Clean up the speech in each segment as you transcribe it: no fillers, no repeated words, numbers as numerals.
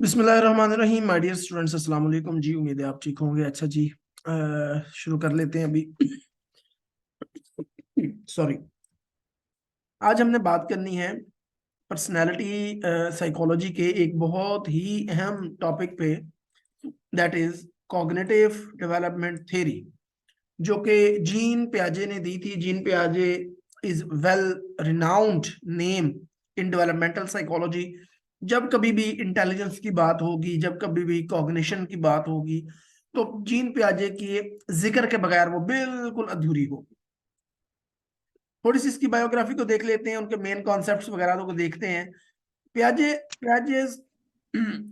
बिस्मिल्लाहिर्रहमानिर्रहीम। My dear students, अस्सलाम वालेकुम जी। उम्मीद है आप ठीक होंगे। अच्छा जी, शुरू कर लेते हैं अभी। सॉरी। आज हमने बात करनी है पर्सनालिटी साइकोलॉजी के एक बहुत ही अहम टॉपिक पे, that is cognitive development theory, जो कि जीन पियाजे ने दी थी। जीन पियाजे is well renowned name in developmental psychology. जब कभी भी इंटेलिजेंस की बात होगी, जब कभी भी कॉग्निशन की बात होगी, तो जीन पियाजे के जिक्र के बगैर वो बिल्कुल अधूरी होगी। थोड़ी सी इसकी बायोग्राफी को देख लेते हैं, उनके मेन कॉन्सेप्ट्स वगैरह को देखते हैं। पियाजे पियाजे's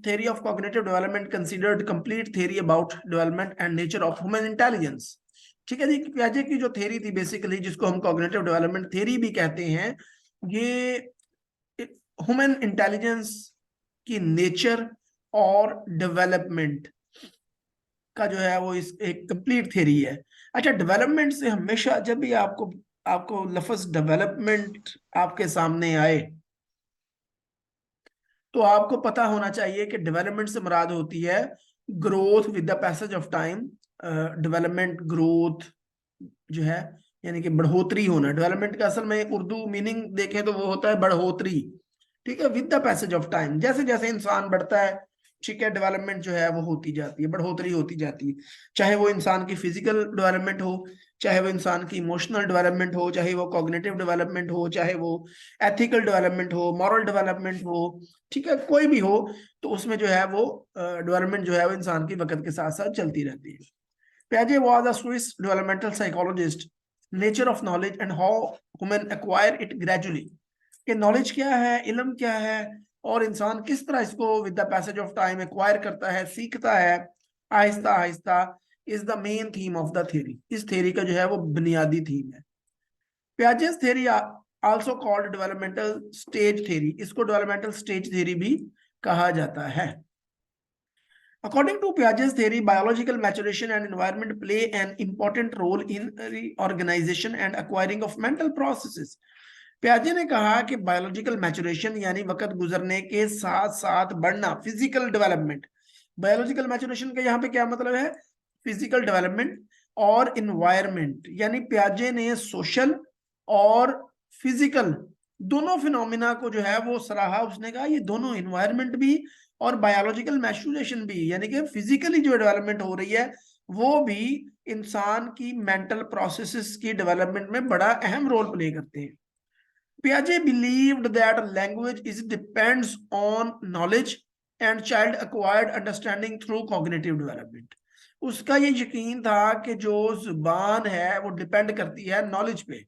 theory of cognitive development considered complete theory about development and nature of human intelligence। ठीक है जी, पियाजे की जो थ्योरी थी बेसिकली, जिसको हम कॉग्निटिव डेवलपमेंट थ्योरी भी कहते हैं, ये ह्यूमन इंटेलिजेंस की नेचर और डेवलपमेंट का जो है वो इस एक कंप्लीट थ्योरी है। अच्छा, डेवलपमेंट से हमेशा जब भी आपको आपको लफ्ज डेवलपमेंट आपके सामने आए, तो आपको पता होना चाहिए कि डेवलपमेंट से मुराद होती है growth with the passage of time. Development growth जो है, यानी कि बढ़ोतरी होना। डेवलपमेंट का असल में उर्दू मीनिंग देखें तो वो होता है बढ़ोतरी। ठीक है, with the passage of time, जैसे जैसे इंसान बढ़ता है, ठीक है, डेवलपमेंट जो है वो होती जाती है, बढ़ोतरी होती जाती है। चाहे वो इंसान की फिजिकल डेवलपमेंट हो, चाहे वो इंसान की इमोशनल डेवलपमेंट हो, चाहे वो कॉग्निटिव डेवलपमेंट हो, चाहे वो एथिकल डेवलपमेंट हो, मॉरल डेवलपमेंट हो, ठीक है, कोई भी हो, तो उसमें जो है वो डेवलपमेंट जो है वो इंसान की वक्त के साथ साथ चलती रहती है। Piaget was a Swiss developmental psychologist. Nature of knowledge and how human acquire it gradually। कि नॉलेज क्या है, इल्म क्या है, और इंसान किस तरह इसको with the passage of time acquire करता है, सीखता है Aahista Aahista, is the main theme of the theory. इस थ्योरी का जो है वो बुनियादी थीम है। Piaget's theory also called developmental stage theory. इसको डेवलपमेंटल स्टेज थ्योरी भी कहा जाता है। According to Piaget's theory, biological maturation and environment play an important role in reorganization and acquiring of mental processes। पियाजे ने कहा कि बायोलॉजिकल मैचुरेशन यानी वक्त गुजरने के साथ साथ बढ़ना, फिजिकल डेवलपमेंट। बायोलॉजिकल मैचुरेशन का यहाँ पे क्या मतलब है? फिजिकल डेवलपमेंट और इन्वायरमेंट, यानी पियाजे ने सोशल और फिजिकल दोनों फिनोमिना को जो है वो सराहा। उसने कहा ये दोनों, इन्वायरमेंट भी और बायोलॉजिकल मैचुरेशन भी, यानी कि फिजिकली जो डेवलपमेंट हो रही है वो भी इंसान की मेंटल प्रोसेसेस की डेवलपमेंट में बड़ा अहम रोल प्ले करते हैं। Piaget believed that language is depends on knowledge and child acquired understanding through cognitive development। उसका ये यकीन था कि जो जुबान है वो डिपेंड करती है नॉलेज पे,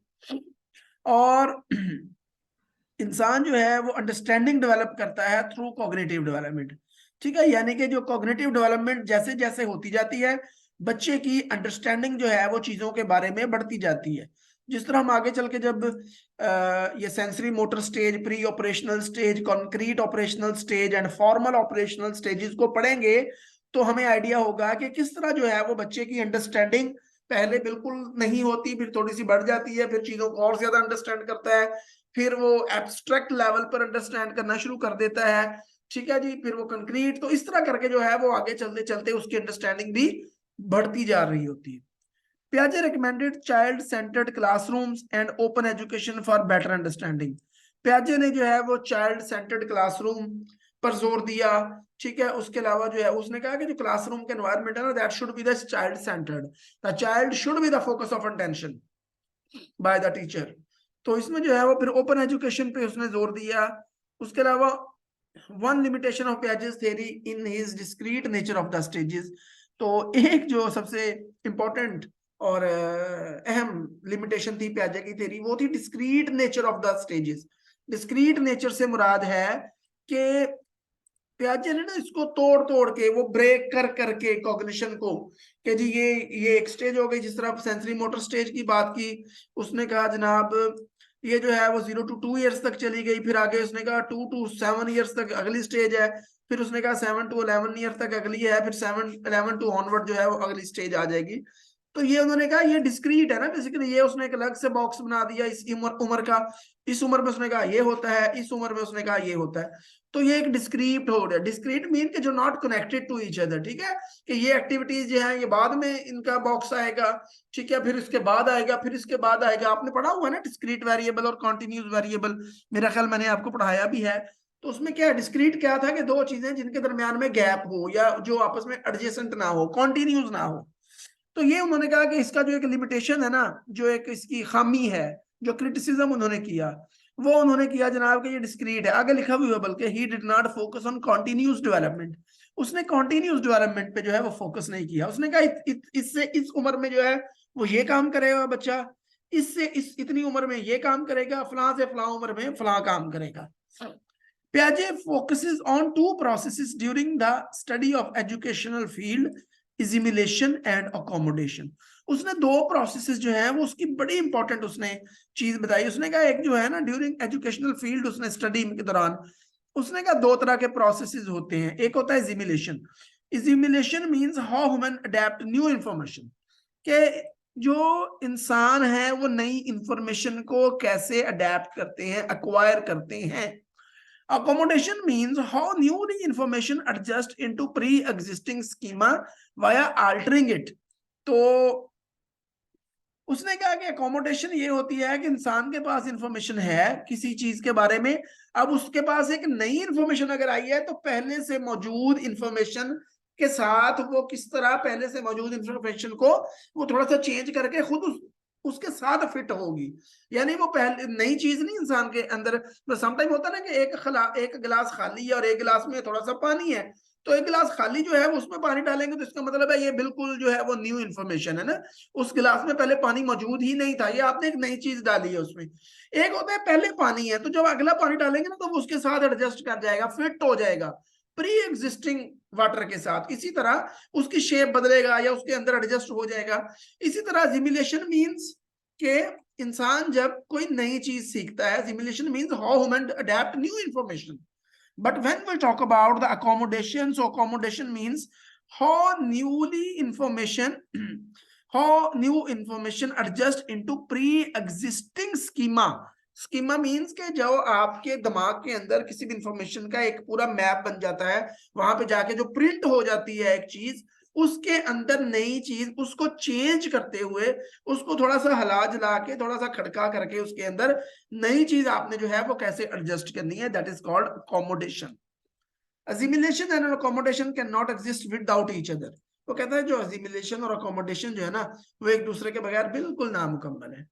और इंसान जो है वो अंडरस्टैंडिंग डेवलप करता है थ्रू कॉग्निटिव डेवलपमेंट। ठीक है, यानी कि जो कॉग्निटिव डेवलपमेंट जैसे जैसे होती जाती है, बच्चे की अंडरस्टैंडिंग जो है वो चीजों के बारे में बढ़ती जाती है। जिस तरह हम आगे चल के जब ये sensory motor stage, pre operational stage, concrete operational stage and formal operational stages को पढ़ेंगे, तो हमें आइडिया होगा कि किस तरह जो है वो बच्चे की अंडरस्टैंडिंग पहले बिल्कुल नहीं होती, फिर थोड़ी सी बढ़ जाती है, फिर चीजों को और ज्यादा अंडरस्टैंड करता है, फिर वो एब्स्ट्रैक्ट लेवल पर अंडरस्टैंड करना शुरू कर देता है। ठीक है जी, फिर वो कंक्रीट, तो इस तरह करके जो है वो आगे चलते चलते उसकी अंडरस्टैंडिंग भी बढ़ती जा रही होती है। पियाजे recommended child centred classrooms and open education for better understanding. पियाजे ने जो है वो चाइल्ड सेंटर्ड क्लासरूम पर जोर दिया। ठीक है, उसके अलावा जो है उसने कहा कि जो क्लासरूम का एनवायरनमेंट है ना, that should be the child centred. The child should be the focus of attention by the teacher. तो इसमें जो है वो फिर ओपन एजुकेशन पे उसने जोर दिया। उसके अलावा one limitation of Piaget's theory in his discrete nature of the stages. तो एक जो सबसे इंपॉर्टेंट और अहम लिमिटेशन थी पियाजे की थ्योरी, वो थी discrete nature of the stages. Discrete nature से मुराद है कि पियाजे ने ना इसको तोड़ तोड़ के, वो ब्रेक कर करके कॉग्निशन को, कि जी ये एक स्टेज हो गई। जिस तरह सेंसरी मोटर स्टेज की बात की, उसने कहा जनाब ये जो है वो 0 to 2 years तक चली गई, फिर आगे उसने कहा 2 to 7 years तक अगली स्टेज है, फिर उसने कहा 7 to 11 years तक अगली है, फिर 7 11 to onward जो है वो अगली स्टेज आ जाएगी। तो ये उन्होंने कहा ये डिस्क्रीट है ना बेसिकली, ये उसने एक अलग से बॉक्स बना दिया इस उम्र का, इस उम्र में उसने कहा ये होता है, इस उम्र में उसने कहा ये होता है। तो ये एक डिस्क्रीट हो गया। डिस्क्रीट मीन के जो not connected to each other, ठीक है, कि ये एक्टिविटीज जो है ये बाद में इनका बॉक्स आएगा, ठीक है, फिर इसके बाद आएगा, फिर इसके बाद आएगा। आपने पढ़ा हुआ है ना डिस्क्रीट वेरिएबल और कॉन्टिन्यूस वेरिएबल, मेरा ख्याल मैंने आपको पढ़ाया भी है। तो उसमें क्या है, डिस्क्रीट क्या था कि दो चीजें जिनके दरमियान में गैप हो या जो आपस में एडजेसेंट ना हो, कॉन्टिन्यूस ना हो। तो ये उन्होंने कहा कि इसका जो एक लिमिटेशन है ना, जो एक इसकी खामी है, जो क्रिटिसिज्म उन्होंने किया, वो उन्होंने किया जनाब कि ये डिस्क्रीट है। आगे लिखा हुआ है बल्कि he did not focus on continuous development, उसने कॉन्टिन्यूस डेवलपमेंट पे जो है वो फोकस नहीं किया। उसने कहा इससे इस उम्र में जो है वो ये काम करेगा बच्चा, इससे इस इतनी उम्र में ये काम करेगा, फलां से फलां उम्र में फलां काम करेगा। Piaget focuses on two processes during the study of educational field, assimilation and accommodation. उसने दो प्रोसेसेस जो है वो उसकी बड़ी इंपॉर्टेंट उसने चीज बताई। उसने कहा एक जो है ना ड्यूरिंग एजुकेशनल फील्ड, उसने स्टडी के दौरान उसने कहा दो तरह के प्रोसेसेस होते हैं। एक होता है assimilation. Assimilation means how human adapt new information, के जो इंसान है वो नई इंफॉर्मेशन को कैसे अडेप्ट करते हैं, अक्वायर करते हैं। Accommodation means how newly information adjust into pre-existing schema via altering it. तो उसने कहा कि अकोमोडेशन ये होती है कि इंसान के पास इंफॉर्मेशन है किसी चीज के बारे में, अब उसके पास एक नई इंफॉर्मेशन अगर आई है तो पहले से मौजूद इंफॉर्मेशन के साथ वो किस तरह पहले से मौजूद इंफॉर्मेशन को वो थोड़ा सा चेंज करके खुद उसके साथ फिट होगी। यानी वो पहले नई चीज नहीं इंसान के अंदर। तो समटाइम होता है ना कि एक गिलास खाली है और एक गिलास में थोड़ा सा पानी है, तो एक गिलास खाली जो है वो उसमें पानी डालेंगे तो इसका मतलब है ये बिल्कुल जो है वो न्यू इन्फॉर्मेशन है ना, उस गिलास में पहले पानी मौजूद ही नहीं था, ये आपने एक नई चीज डाली है उसमें। एक होता है पहले पानी है तो जब अगला पानी डालेंगे ना तो वो उसके साथ एडजस्ट कर जाएगा, फिट हो जाएगा प्री एग्जिस्टिंग वाटर के साथ। इसी तरह उसकी शेप बदलेगा या उसके अंदर एडजस्ट हो जाएगा। इसी तरह सिमुलेशन मींस के इंसान जब कोई नई चीज सीखता है, simulation means how human adapt new information. But when we talk about the accommodation, so accommodation means how new information adjust into pre-existing schema. Schema means के जो आपके दिमाग के अंदर किसी भी इंफॉर्मेशन का एक पूरा मैप बन जाता है, वहां पे जाके जो प्रिंट हो जाती है एक चीज, उसके अंदर नई चीज उसको चेंज करते हुए, उसको थोड़ा सा हिला जुला के थोड़ा सा खड़का करके उसके अंदर नई चीज आपने जो है वो कैसे एडजस्ट करनी है, that is called accommodation. Assimilation and accommodation can not exist without each other. वो कहता है जो असिमिलेशन और अकोमोडेशन जो है ना वो एक दूसरे के बगैर बिल्कुल नामुकम्मल है।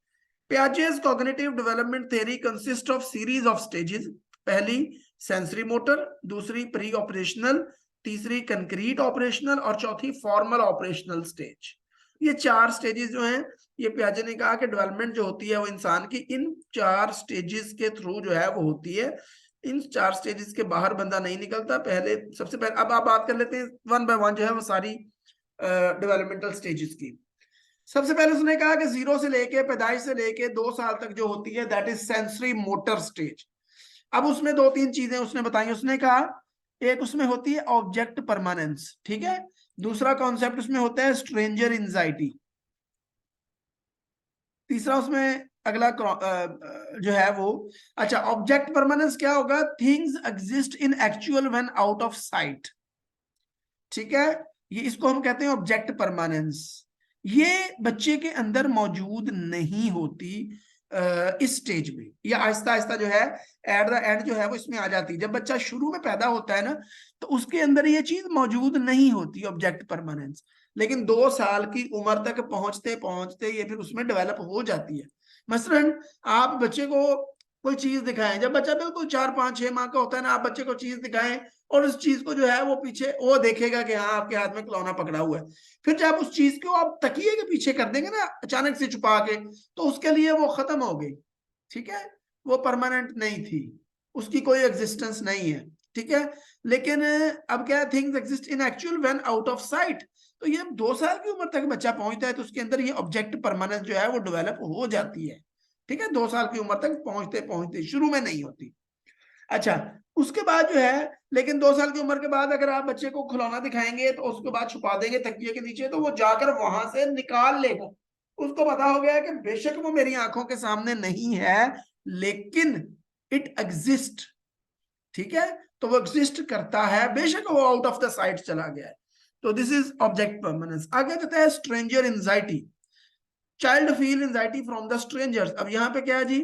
Piaget's cognitive development theory consists of series of stages. पहली सेंसरी मोटर, दूसरी प्री ऑपरेशनल, तीसरी कंक्रीट ऑपरेशनल और चौथी फॉर्मल ऑपरेशनल स्टेज। ये चार स्टेजेस जो हैं, ये पियाजे ने कहा कि डेवलपमेंट जो होती है वो इंसान की इन चार स्टेजेस के थ्रू जो है वो होती है। इन चार स्टेजेस के बाहर बंदा नहीं निकलता। पहले सबसे पहले अब आप बात कर लेते हैं वन बाय वन जो है वो सारी डेवलपमेंटल स्टेजेस की। सबसे पहले उसने कहा कि 0 से लेके पैदाइश से लेके 2 साल तक जो होती है that is sensory motor stage. अब उसमें दो तीन चीजें उसने बताई। उसने कहा एक उसमें होती है ऑब्जेक्ट परमानेंस, ठीक है, दूसरा कॉन्सेप्ट उसमें होता है स्ट्रेंजर एंजाइटी, तीसरा उसमें अगला जो है वो, अच्छा ऑब्जेक्ट परमानेंस क्या होगा, things exist in actual when out of site, ठीक है, ये इसको हम कहते हैं ऑब्जेक्ट परमानेंस। ये बच्चे के अंदर मौजूद नहीं होती इस स्टेज में, या आहिस्ता आहिस्ता जो है एट द एंड जो है वो इसमें आ जाती है। जब बच्चा शुरू में पैदा होता है ना तो उसके अंदर ये चीज मौजूद नहीं होती ऑब्जेक्ट परमानेंस, लेकिन 2 साल की उम्र तक पहुंचते पहुंचते ये फिर उसमें डेवलप हो जाती है। मसलन आप बच्चे को कोई चीज दिखाएं, जब बच्चा बिल्कुल 4 5 6 माह का होता है ना, आप बच्चे को चीज दिखाएं और उस चीज को जो है वो पीछे वो देखेगा कि हाँ आपके हाथ में खिलौना पकड़ा हुआ है। फिर जब उस चीज को आप तकिए के पीछे कर देंगे ना अचानक से छुपा के, तो उसके लिए वो खत्म हो गई, ठीक है, वो परमानेंट नहीं थी, उसकी कोई एग्जिस्टेंस नहीं है, ठीक है। लेकिन अब क्या, things exist in actual when out of site. तो ये 2 साल की उम्र तक बच्चा पहुंचता है तो उसके अंदर ये ऑब्जेक्ट परमानेंस जो है वो डेवलप हो जाती है, ठीक है, 2 साल की उम्र तक पहुंचते पहुंचते, शुरू में नहीं होती। अच्छा, उसके बाद जो है, लेकिन 2 साल की उम्र के बाद अगर आप बच्चे को खिलौना दिखाएंगे तो उसके बाद छुपा देंगे तकिए के नीचे, तो वो जाकर वहां से निकाल लेगा। उसको पता हो गया है कि बेशक वो मेरी आंखों के सामने नहीं है, लेकिन इट एग्जिस्ट। ठीक है, तो वो एग्जिस्ट करता है, बेशक वो आउट ऑफ द साइट चला गया है। तो दिस इज ऑब्जेक्ट परमानेंस। आगे जाता है stranger anxiety. Child feel anxiety from the strangers. अब यहाँ पे क्या है जी,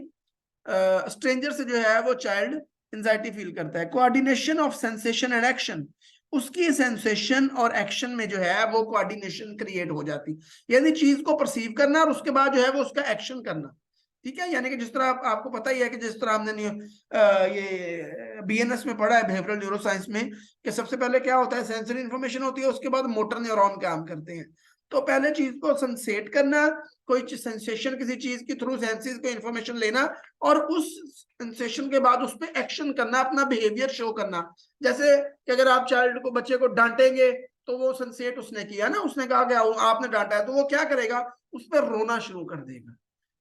स्ट्रेंजर से जो है वो चाइल्ड एंजाइटी फील करता है। Coordination of sensation and action, उसकी सेंसेशन और एक्शन में जो है वो कोऑर्डिनेशन क्रिएट हो जाती, यानी चीज को परसीव करना और उसके बाद जो है वो उसका एक्शन करना। ठीक है, यानी कि जिस तरह आपको पता ही है कि जिस तरह हमने ये बीएनएस में पढ़ा है, बिहेवियरल न्यूरो साइंस में, कि सबसे पहले क्या होता है, सेंसरी इंफॉर्मेशन होती है, उसके बाद मोटर न्यूरॉन काम करते हैं। तो पहले चीज को सेंसेट करना, कोई सेंसेशन किसी चीज के थ्रू सेंसेस को इंफॉर्मेशन लेना, और उस सेंसेशन के बाद उस पर एक्शन करना, अपना बिहेवियर शो करना। जैसे कि अगर आप चाइल्ड को, बच्चे को डांटेंगे, तो वो सेंसेट उसने किया ना, उसने कहा कि आपने डांटा है, तो वो क्या करेगा, उस पर रोना शुरू कर देगा।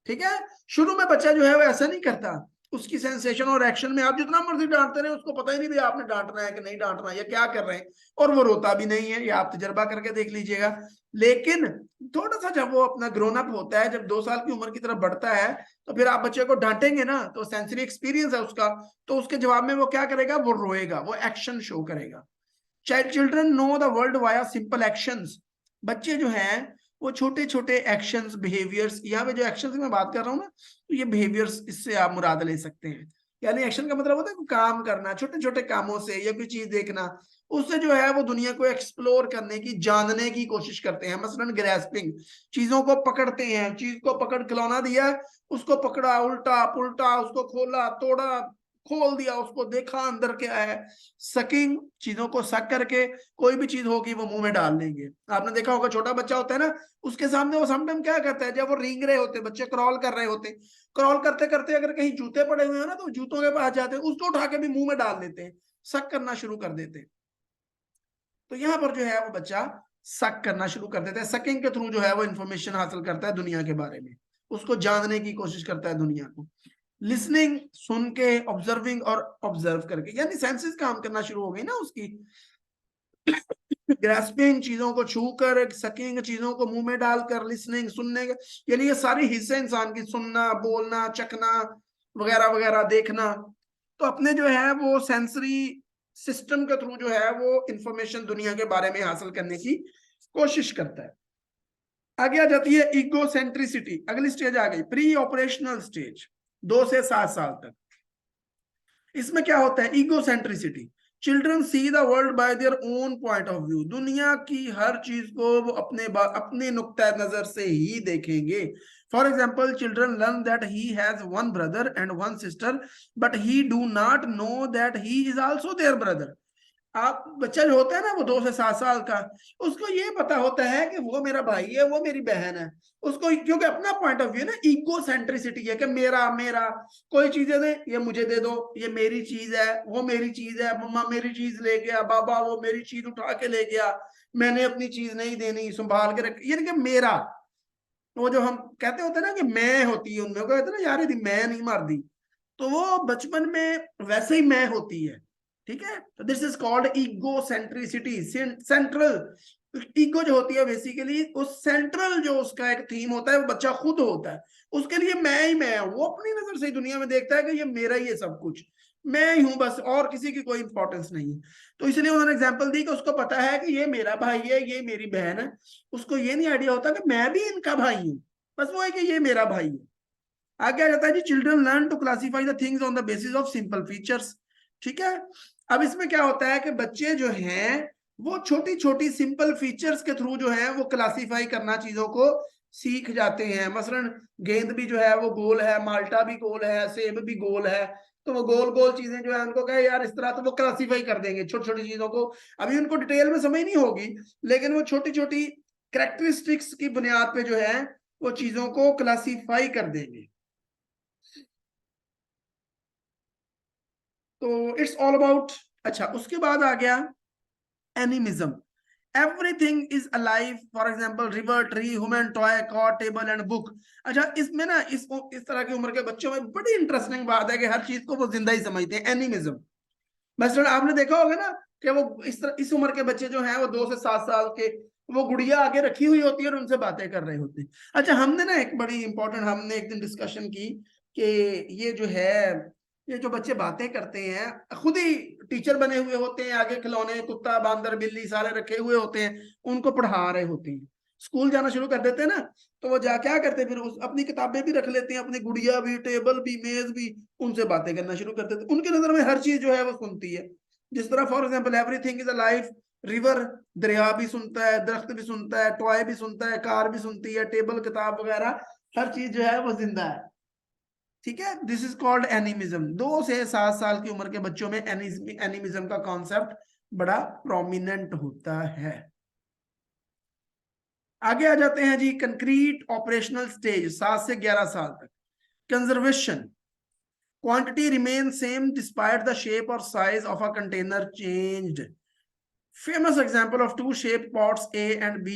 ठीक है, शुरू में बच्चा जो है वो ऐसा नहीं करता, उसकी सेंसेशन और एक्शन में आप जितना मर्जी डांटते रहे, उसको पता ही नहीं भी आपने डांटना है कि नहीं डांटना है या क्या कर रहे हैं, और वो रोता भी नहीं है, ये आप तजर्बा करके देख लीजिएगा। लेकिन थोड़ा सा जब वो अपना ग्रोन अप होता है, जब 2 साल की उम्र की तरफ बढ़ता है, तो फिर आप बच्चे को डांटेंगे ना, तो सेंसरी एक्सपीरियंस है उसका, तो उसके जवाब में वो क्या करेगा, वो रोएगा, वो एक्शन शो करेगा। Children know the world via simple actions. बच्चे जो हैं वो छोटे छोटे एक्शंस, बिहेवियर्स, यहाँ पे जो एक्शंस की मैं बात कर रहा हूँ ना, तो ये बिहेवियर्स, इससे आप मुराद ले सकते हैं। यानी एक्शन का मतलब होता है काम करना, छोटे छोटे कामों से, या कोई चीज देखना, उससे जो है वो दुनिया को एक्सप्लोर करने की, जानने की कोशिश करते हैं। मसलन ग्रैस्पिंग, चीजों को पकड़ते हैं, चीज को पकड़, खिलौना दिया, उसको पकड़ा, उल्टा पुल्टा, उसको खोला तोड़ा, खोल दिया, उसको देखा अंदर क्या है। सकिंग, चीजों को सक करके, कोई भी चीज होगी वो मुंह में डाल देंगे। आपने देखा होगा, छोटा बच्चा होता है ना, उसके सामने वो समटाइम क्या करता है, जब वो रेंग रहे होते, बच्चे क्रॉल कर रहे होते, क्रॉल करते करते अगर कहीं जूते पड़े हुए हैं ना, तो जूतों के पास जाते हैं, उसको उठा के भी मुंह में डाल देते हैं, सक करना शुरू कर देते हैं। तो यहाँ पर जो है वो बच्चा सक करना शुरू कर देता है। सकिंग के थ्रू जो है वो इंफॉर्मेशन हासिल करता है दुनिया के बारे में, उसको जानने की कोशिश करता है दुनिया को। लिसनिंग, सुन के, ऑब्जर्विंग और ऑब्जर्व करके, यानी सेंसेस काम करना शुरू हो गई ना उसकी। ग्रास्पिंग, चीजों को छूकर, सकिंग, चीजों को मुंह में डालकर, लिसनिंग, सुनने के, यानी ये सारे हिस्से इंसान की, सुनना, बोलना, चखना वगैरह वगैरह, देखना। तो अपने जो है वो सेंसरी सिस्टम के थ्रू जो है वो इंफॉर्मेशन दुनिया के बारे में हासिल करने की कोशिश करता है। आगे आ जाती है ईगो सेंट्रिसिटी, अगली स्टेज आ गई, प्री ऑपरेशनल स्टेज, 2 से 7 साल तक। इसमें क्या होता है, ego centricity. Children see the world by their own point of view, दुनिया की हर चीज को वो अपने नुक्ता नजर से ही देखेंगे। For example, children learn that he has one brother and one sister, but he do not know that he is also their brother. आप, बच्चा जो होता है ना वो 2 से 7 साल का, उसको ये पता होता है कि वो मेरा भाई है, वो मेरी बहन है। उसको क्योंकि अपना पॉइंट ऑफ व्यू ना, इगो सेंट्रिसिटी है कि मेरा मेरा, कोई चीजें दे, ये मुझे दे दो, ये मेरी चीज है, वो मेरी चीज है, मम्मा मेरी चीज ले गया, बाबा वो मेरी चीज उठा के ले गया, मैंने अपनी चीज नहीं देनी, संभाल के रख, यानी कि मेरा। वो जो हम कहते होते हैं ना कि मैं होती है उनमें, कहते हैं ना यार यदि मैं नहीं मार दी, तो वो बचपन में वैसे ही मैं होती है। ठीक है, तो this is called ego centricity. Central ego जो होती है बेसिकली, उस सेंट्रल जो उसका एक थीम होता है, वो बच्चा खुद होता है, उसके लिए मैं ही मैं हूं, वो अपनी नजर से दुनिया में देखता है कि ये मेरा ही है सब कुछ, मैं ही हूं बस, और किसी की कोई इंपॉर्टेंस नहीं है। तो इसलिए उन्होंने एग्जांपल दी कि उसको पता है कि ये मेरा भाई है, ये मेरी बहन है, उसको ये नहीं आइडिया होता कि मैं भी इनका भाई हूं, बस वो है कि ये मेरा भाई है। आगे आ जाता है जी, children learn to classify the things on the basis of simple features. ठीक है, अब इसमें क्या होता है कि बच्चे जो हैं वो छोटी छोटी सिंपल फीचर्स के थ्रू जो है वो क्लासीफाई करना, चीजों को सीख जाते हैं। मसलन गेंद भी जो है वो गोल है, माल्टा भी गोल है, सेब भी गोल है, तो वो गोल गोल चीजें जो है उनको कहे यार इस तरह, तो वो क्लासीफाई कर देंगे छोटी छोटी चीजों को। अभी उनको डिटेल में समझ नहीं होगी, लेकिन वो छोटी छोटी कैरेक्टरिस्टिक्स की बुनियाद पे जो है वो चीजों को क्लासीफाई कर देंगे। तो इट्स ऑल अबाउट। अच्छा, उसके बाद आ गया animism. Everything is alive, for example river, tree, human, toy, cot, table and book. अच्छा, इसमें ना इस तरह की उम्र के बच्चों में बड़ी इंटरेस्टिंग बात है कि हर चीज को वो जिंदा ही समझते हैं, एनिमिज्म। बस आपने देखा होगा ना कि वो इस उम्र के बच्चे जो हैं वो 2 से 7 साल के, वो गुड़िया आगे रखी हुई होती है और उनसे बातें कर रहे होते हैं। अच्छा, हमने ना एक बड़ी इंपॉर्टेंट, हमने एक दिन डिस्कशन की कि ये जो है, ये जो बच्चे बातें करते हैं खुद ही टीचर बने हुए होते हैं, आगे खिलौने, कुत्ता, बांदर, बिल्ली सारे रखे हुए होते हैं, उनको पढ़ा रहे होते हैं। स्कूल जाना शुरू कर देते हैं ना, तो वो जा क्या करते हैं फिर, अपनी किताबें भी रख लेते हैं, अपनी गुड़िया भी, टेबल भी, मेज भी, उनसे बातें करना शुरू कर देते हैं। उनकी नजर में हर चीज जो है वो सुनती है। जिस तरह for example everything is a life, river दरिया भी सुनता है, दरख्त भी सुनता है, टॉय भी सुनता है, कार भी सुनती है, टेबल, किताब वगैरह, हर चीज जो है वो जिंदा है। ठीक है, दिस इज कॉल्ड एनिमिज्म। 2 से 7 साल की उम्र के बच्चों में एनिमिज्म का कॉन्सेप्ट बड़ा प्रोमिनेंट होता है। आगे आ जाते हैं जी, कंक्रीट ऑपरेशनल स्टेज 7 से 11 साल तक। Conservation, quantity remain same despite the shape और size of a container changed. Famous example of two shaped pots A and B.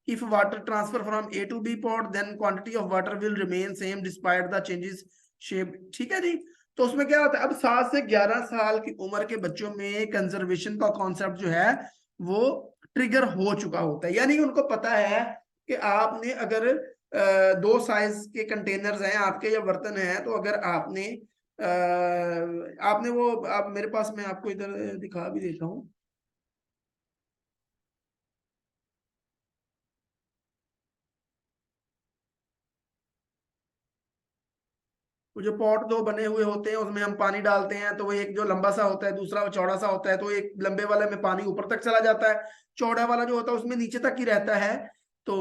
If water transfer from A to B pot, then quantity of water will remain same despite the changes shape. ठीक है जी। तो उसमें क्या होता है, अब 7 से 11 साल की उम्र के बच्चों में कंजर्वेशन का कॉन्सेप्ट जो है वो ट्रिगर हो चुका होता है। यानी कि उनको पता है कि आपने अगर 2 साइज के कंटेनर्स हैं आपके या बर्तन हैं, तो अगर आपने वो, आप मेरे पास, मैं आपको इधर दिखा भी देता हूँ। वो जो पॉट दो बने हुए होते हैं उसमें हम पानी डालते हैं, तो वो एक जो लंबा सा होता है, दूसरा वो चौड़ा सा होता है, तो एक लंबे वाले में पानी ऊपर तक चला जाता है, चौड़ा वाला जो होता है उसमें नीचे तक ही रहता है। तो,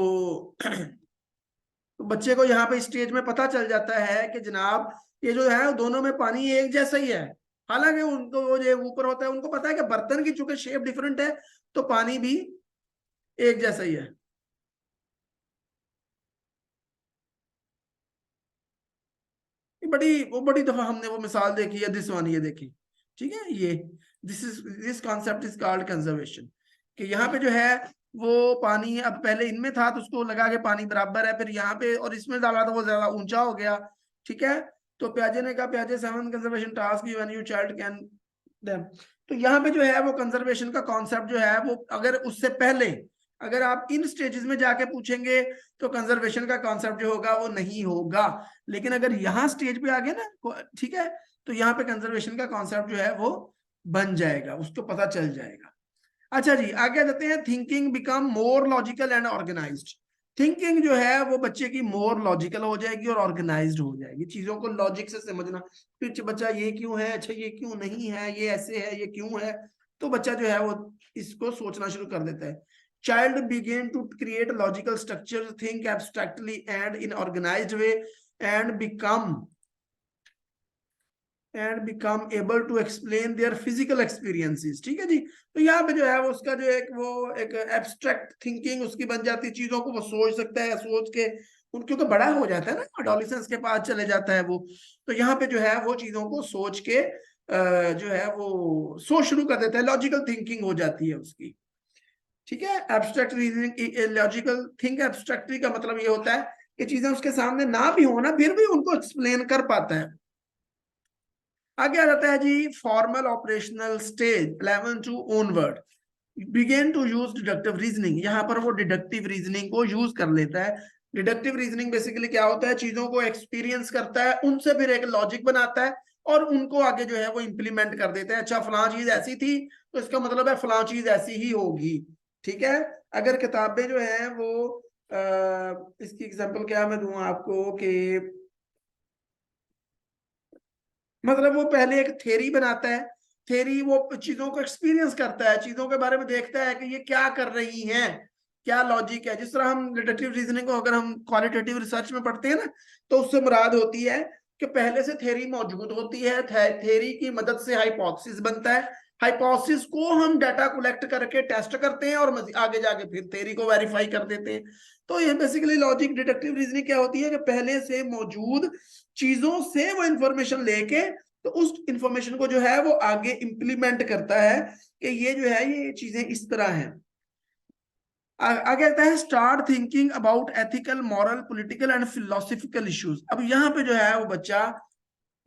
तो बच्चे को यहाँ पे स्टेज में पता चल जाता है कि जनाब ये जो है दोनों में पानी एक जैसा ही है। हालांकि उनको वो जो ऊपर होता है उनको पता है कि बर्तन की चूंकि शेप डिफरेंट है, तो पानी भी एक जैसा ही है। बड़ी दफा हमने वो मिसाल देखी है, दिस वन, ये देखी। ठीक है, ये this concept is called conservation. कि यहाँ पे जो है वो पानी अब पहले इनमें था तो उसको लगा के पानी बराबर है, फिर यहाँ पे और इसमें डाला तो वो ज्यादा ऊंचा हो गया। ठीक है, तो प्याजे ने कहा, प्याजे 7 conservation task when you child can them. तो यहाँ पे जो है वो कंजर्वेशन का कॉन्सेप्ट जो है वो, अगर उससे पहले अगर आप इन स्टेजेस में जाके पूछेंगे तो कंजर्वेशन का कॉन्सेप्ट जो होगा वो नहीं होगा। लेकिन अगर यहाँ स्टेज पे आ गए ना, ठीक है, तो यहाँ पे कंजर्वेशन का कॉन्सेप्ट जो है वो बन जाएगा, उसको पता चल जाएगा। अच्छा जी, आगे जाते हैं। Thinking become more logical and organised. Thinking जो है वो बच्चे की मोर लॉजिकल हो जाएगी और ऑर्गेनाइज्ड हो जाएगी, चीजों को लॉजिक से समझना। फिर बच्चा ये क्यों है, अच्छा ये क्यों नहीं है, ये ऐसे है, ये क्यों है, तो बच्चा जो है वो इसको सोचना शुरू कर देता है। Child begin to create logical structure, think abstractly and in organised way and become able to explain their physical experiences. ठीक है जी। तो यहाँ पे जो है वो उसका जो एक एब्स्ट्रैक्ट थिंकिंग उसकी बन जाती है, चीजों को वो सोच सकता है, सोच के उनके तो बड़ा हो जाता है ना, एडोलेसेंस के पास चले जाता है वो। तो यहाँ पे जो है वो चीजों को सोच के जो है वो सोच शुरू कर देता है, लॉजिकल थिंकिंग हो जाती है उसकी। ठीक है, abstract reasoning, logical think abstractly का मतलब ये होता है कि चीजें उसके सामने ना भी हो ना, फिर भी उनको एक्सप्लेन कर पाता है। आगे आ जाता है जी, formal operational stage 11 to onward, begin to use deductive reasoning. यहाँ पर वो डिडक्टिव रीजनिंग को यूज कर लेता है। डिडक्टिव रीजनिंग बेसिकली क्या होता है, चीजों को एक्सपीरियंस करता है, उनसे फिर एक लॉजिक बनाता है और उनको आगे जो है वो इंप्लीमेंट कर देता है। अच्छा, फलां चीज ऐसी थी तो इसका मतलब है फलां चीज ऐसी ही होगी। ठीक है, अगर किताबें जो है वो इसकी एग्जांपल क्या मैं दूं आपको कि मतलब वो पहले एक थ्योरी बनाता है, थ्योरी वो चीजों को एक्सपीरियंस करता है, चीजों के बारे में देखता है कि ये क्या कर रही हैं, क्या लॉजिक है। जिस तरह हम डिडक्टिव रीजनिंग को अगर हम क्वालिटेटिव रिसर्च में पढ़ते हैं ना, तो उससे मुराद होती है कि पहले से थ्योरी मौजूद होती है, थ्योरी की मदद से हाइपोथेसिस बनता है, हाइपोथेसिस को हम डाटा कलेक्ट करके टेस्ट करते हैं और आगे जाके फिर थ्योरी को वेरीफाई कर देते हैं। तो ये बेसिकली लॉजिक डिडक्टिव रीजनिंग क्या होती है कि पहले से मौजूद चीजों से वो इंफॉर्मेशन लेके तो उस इंफॉर्मेशन को जो है वो आगे इंप्लीमेंट करता है कि ये जो है ये चीजें इस तरह हैं। आगे आता है start thinking about ethical, moral, political and philosophical issues. अब यहाँ पे जो है वो बच्चा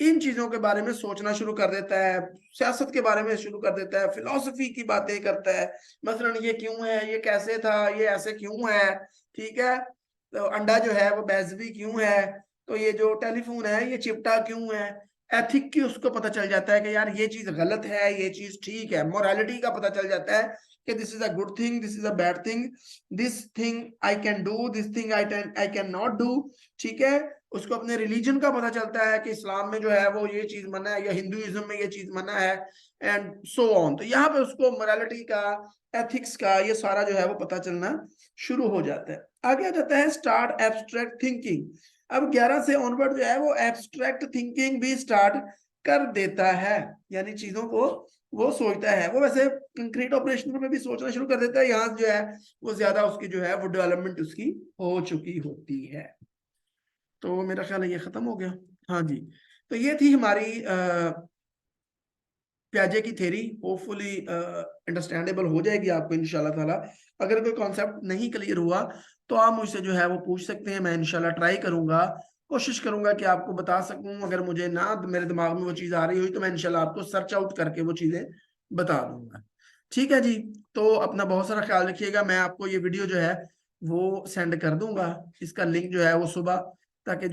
इन चीजों के बारे में सोचना शुरू कर देता है, सियासत के बारे में शुरू कर देता है, फिलोसफी की बातें करता है। मसलन ये क्यों है, ये कैसे था, ये ऐसे क्यों है, ठीक है, तो अंडा जो है वो बेज़बी क्यों है, तो ये जो टेलीफोन है ये चिपटा क्यों है। एथिक की उसको पता चल जाता है कि यार ये चीज गलत है, ये चीज ठीक है। मोरालिटी का पता चल जाता है कि this is a good thing, this is a bad thing, this thing I can do, this thing I can not do, ठीक है। उसको अपने रिलीजन का पता चलता है कि इस्लाम में जो है वो ये चीज मना है, या हिंदुइज्म में ये चीज मना है, एंड सो ऑन। तो यहाँ पे उसको मोरालिटी का, एथिक्स का, ये सारा जो है वो पता चलना शुरू हो जाता है। आगे आ जाता है स्टार्ट एब्स्ट्रैक्ट थिंकिंग। अब 11 से ऑनवर्ड जो है वो एब्स्ट्रैक्ट थिंकिंग भी स्टार्ट कर देता है, यानी चीजों को वो सोचता है। वो वैसे कंक्रीट ऑपरेशन में भी सोचना शुरू कर देता है, यहाँ जो है वो ज्यादा उसकी जो है वो डेवलपमेंट उसकी हो चुकी होती है। तो मेरा ख्याल है ये खत्म हो गया। हाँ जी, तो ये थी हमारी प्याजे की थ्योरी। होपफुली अंडरस्टैंडेबल हो जाएगी आपको इंशाल्लाह ताला। अगर कोई कॉन्सेप्ट नहीं क्लियर हुआ तो आप मुझसे जो है वो पूछ सकते हैं, मैं इंशाल्लाह ट्राई करूंगा, कोशिश करूंगा कि आपको बता सकूं। अगर मुझे ना मेरे दिमाग में वो चीज़ आ रही हुई तो मैं इंशाल्लाह आपको सर्च आउट करके वो चीज़ें बता दूंगा। ठीक है जी, तो अपना बहुत सारा ख्याल रखिएगा। मैं आपको ये वीडियो जो है वो सेंड कर दूंगा, इसका लिंक जो है वो सुबह, ताकि